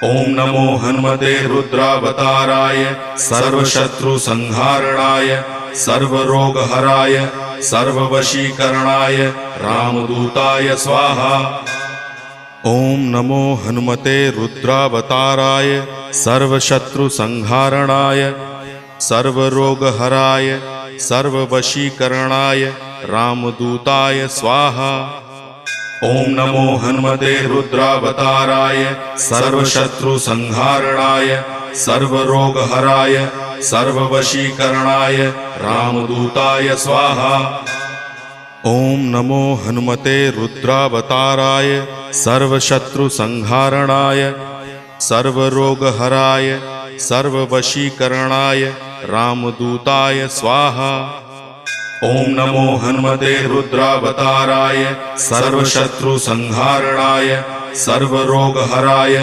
ओम नमो हनुमते रुद्रावताराय सर्वशत्रुसंहारणाय सर्वरोगहराय सर्ववशीकरणाय रामदूताय स्वाहा। ओम नमो हनुमते रुद्रावताराय सर्वशत्रुसंहारणाय सर्वरोगहराय सर्ववशीकरणाय रामदूताय स्वाहा। ओम नमो हनुमते रुद्रावताराय सर्वशत्रुसंहारणाय सर्वरोगहराय सर्ववशीकरणाय रामदूताय स्वाहा। ओम नमो हनुमते रुद्रावताराय सर्वशत्रुसंहारणाय सर्वरोगहराय सर्ववशीकरणाय रामदूताय स्वाहा। ओम नमो हनुमते रुद्रावताराय सर्वशत्रुसंहारणाय सर्वरोगहराय